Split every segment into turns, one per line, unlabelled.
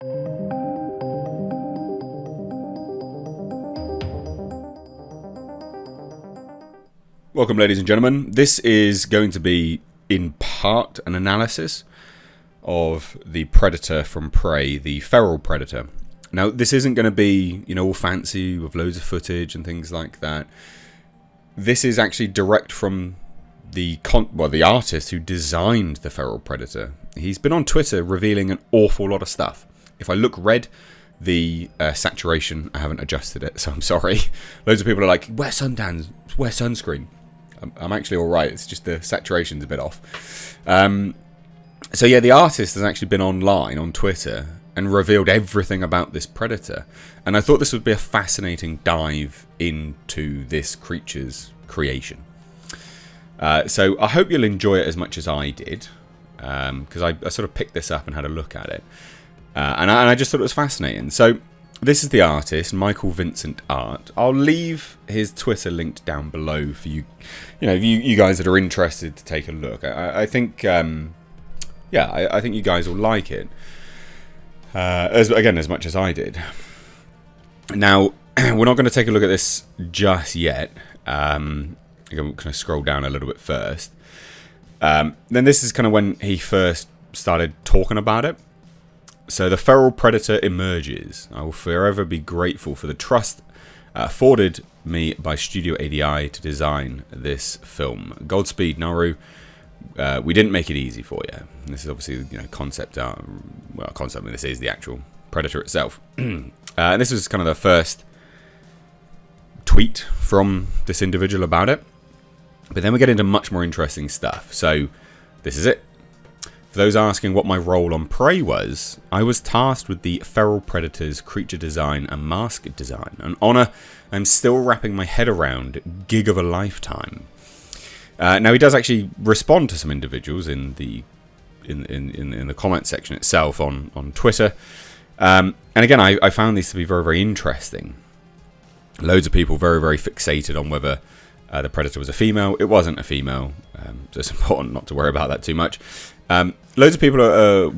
Welcome, ladies and gentlemen. This is going to be, in part, an analysis of the predator from Prey, the feral predator. Now, this isn't going to be, all fancy with loads of footage and things like that. This is actually direct from the artist who designed the feral predator. He's been on Twitter revealing an awful lot of stuff. If I look red, the saturation, I haven't adjusted it, so I'm sorry. Loads of people are like, wear sunscreen. I'm actually alright, it's just the saturation's a bit off. So yeah, the artist has actually been online on Twitter and revealed everything about this predator. And I thought this would be a fascinating dive into this creature's creation. So I hope you'll enjoy it as much as I did, because I sort of picked this up and had a look at it. And I just thought it was fascinating. So this is the artist, Michael Vincent Art. I'll leave his Twitter linked down below for you, you guys that are interested to take a look. I think, I think you guys will like it. As much as I did. Now, we're not going to take a look at this just yet. I'm going to scroll down a little bit first. Then this is kind of when he first started talking about it. So the feral predator emerges. I will forever be grateful for the trust afforded me by Studio ADI to design this film. Godspeed, Naru. We didn't make it easy for you. This is obviously concept art. Well, concept. This is the actual predator itself. And this was kind of the first tweet from this individual about it. But then we get into much more interesting stuff. So this is it. For those asking what my role on Prey was, I was tasked with the feral predator's creature design and mask design. An honour I'm still wrapping my head around. Gig of a lifetime. Now he does actually respond to some individuals in the comment section itself on Twitter. And again, I found these to be very, very interesting. Loads of people very, very fixated on whether the predator was a female. It wasn't a female, so it's important not to worry about that too much. Loads of people are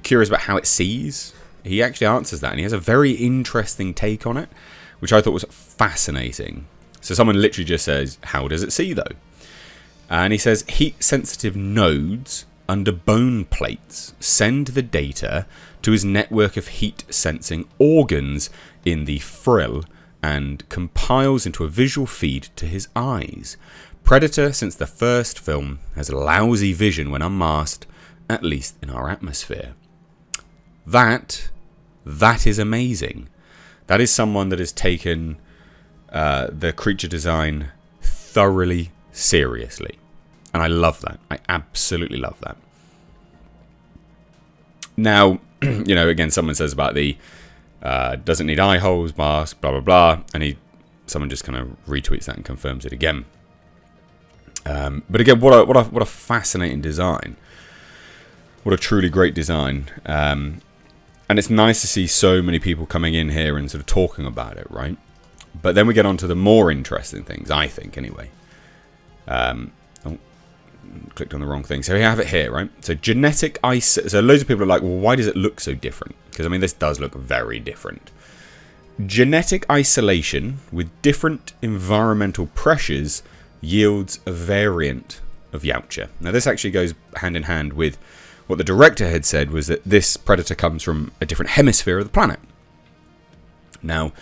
curious about how it sees. He actually answers that, and he has a very interesting take on it, which I thought was fascinating. So someone literally just says, how does it see, though? And he says, heat-sensitive nodes under bone plates send the data to his network of heat-sensing organs in the frill and compiles into a visual feed to his eyes. Predator, since the first film, has lousy vision when unmasked, at least in our atmosphere. That is amazing. That is someone that has taken the creature design thoroughly seriously. And I love that. I absolutely love that. Now, again, someone says about the doesn't need eye holes, mask, blah, blah, blah. And someone just kind of retweets that and confirms it again. But again, what a fascinating design. What a truly great design. And it's nice to see so many people coming in here and sort of talking about it, right? But then we get on to the more interesting things, I think, anyway. Clicked on the wrong thing. So we have it here, right? So genetic isolation. So loads of people are like, well, why does it look so different? Because, this does look very different. Genetic isolation with different environmental pressures yields a variant of Yautja. Now, this actually goes hand in hand with what the director had said, was that this predator comes from a different hemisphere of the planet. Now,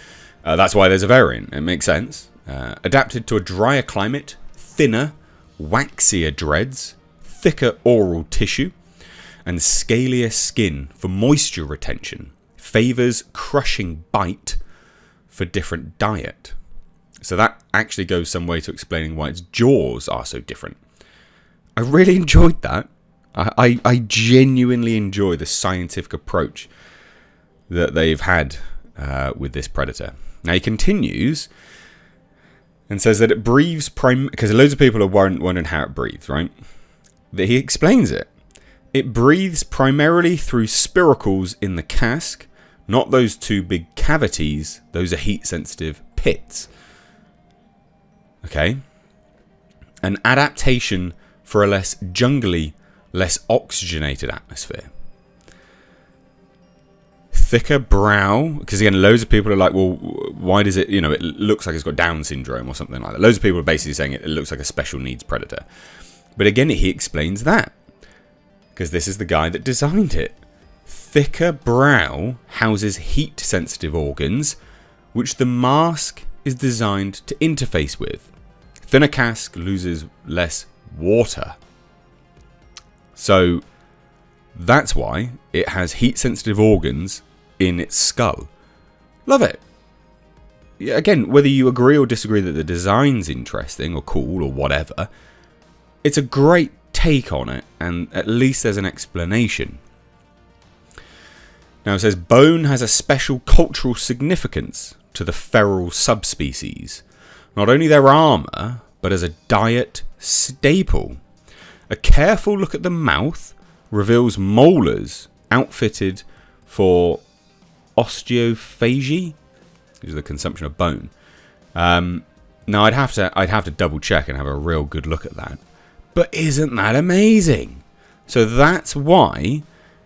that's why there's a variant. It makes sense. Adapted to a drier climate, thinner, waxier dreads, thicker oral tissue, and scalier skin for moisture retention, favours crushing bite for different diet. So that actually goes some way to explaining why its jaws are so different. I really enjoyed that. I genuinely enjoy the scientific approach that they've had with this predator. Now he continues and says that it breathes because loads of people are wondering how it breathes, right? That he explains it. It breathes primarily through spiracles in the casque, not those two big cavities. Those are heat-sensitive pits. Okay? An adaptation for a less jungly, less oxygenated atmosphere. thicker brow, because again, loads of people are like, well, why does it, it looks like it's got Down syndrome or something like that. Loads of people are basically saying it looks like a special needs predator. But again, he explains that, because this is the guy that designed it. Thicker brow houses heat-sensitive organs, which the mask is designed to interface with. Thinner casque loses less water. So that's why it has heat-sensitive organs in its skull. Love it. Yeah, again, whether you agree or disagree that the design's interesting or cool or whatever, it's a great take on it, and at least there's an explanation. Now it says, bone has a special cultural significance to the feral subspecies. Not only their armour, but as a diet staple. A careful look at the mouth reveals molars outfitted for osteophagy, which is the consumption of bone. Now I'd have to double check and have a real good look at that. But isn't that amazing? So that's why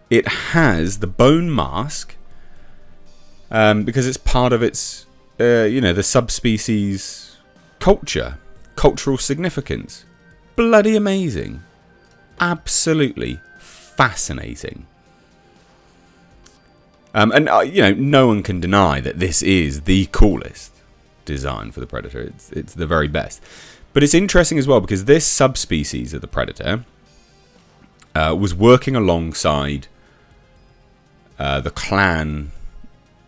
it has the bone mask, because it's part of its, the subspecies cultural significance. Bloody amazing. Absolutely fascinating. And no one can deny that this is the coolest design for the Predator. It's the very best. But it's interesting as well, because this subspecies of the Predator was working alongside the clan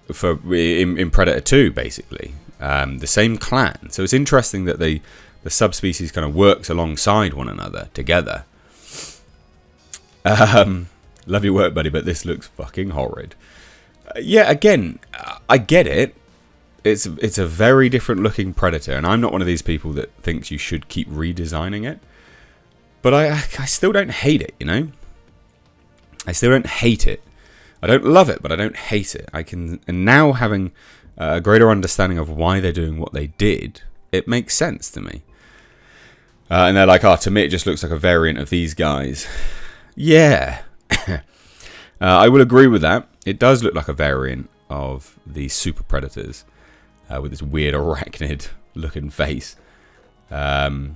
in Predator 2, basically. The same clan. So it's interesting that the subspecies kind of works alongside one another together. Love your work, buddy, but this looks fucking horrid. Yeah, again, I get it. It's a very different looking Predator, and I'm not one of these people that thinks you should keep redesigning it. But I still don't hate it, I still don't hate it. I don't love it, but I don't hate it. And now having a greater understanding of why they're doing what they did, it makes sense to me. And they're like, to me it just looks like a variant of these guys. Yeah. I will agree with that. It does look like a variant of the Super Predators with this weird arachnid looking face. But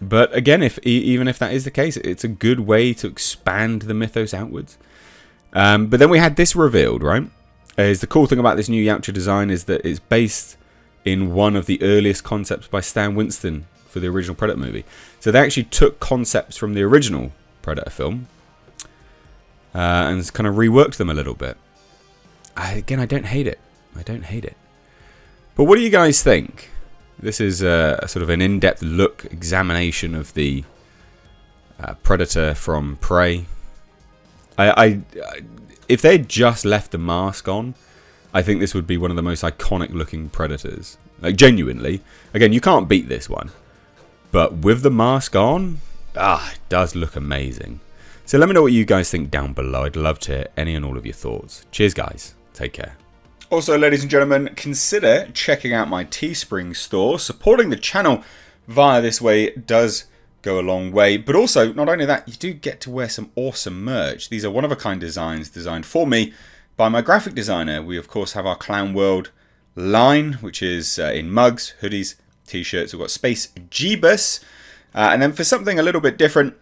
again, even if that is the case, it's a good way to expand the mythos outwards. But then we had this revealed, right? The cool thing about this new Yautja design is that it's based in one of the earliest concepts by Stan Winston for the original Predator movie. So they actually took concepts from the original Predator film and kind of reworked them a little bit. I don't hate it. But what do you guys think? This is a sort of an in-depth look, examination of the Predator from Prey. If they'd just left the mask on, I think this would be one of the most iconic looking Predators. Like, genuinely. Again, you can't beat this one. But with the mask on, it does look amazing. So let me know what you guys think down below. I'd love to hear any and all of your thoughts. Cheers, guys. Take care. Also, ladies and gentlemen, consider checking out my Teespring store. Supporting the channel via this way does go a long way. But also, not only that, you do get to wear some awesome merch. These are one-of-a-kind designs designed for me by my graphic designer. We, of course, have our Clown World line, which is in mugs, hoodies, t-shirts. We've got Space Jeebus. And then for something a little bit different,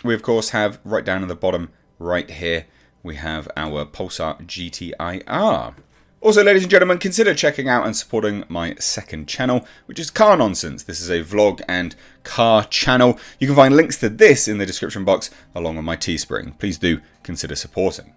we, of course, have right down at the bottom right here, we have our Pulsar GTIR. Also, ladies and gentlemen, consider checking out and supporting my second channel, which is Car Nonsense. This is a vlog and car channel. You can find links to this in the description box, along with my Teespring. Please do consider supporting.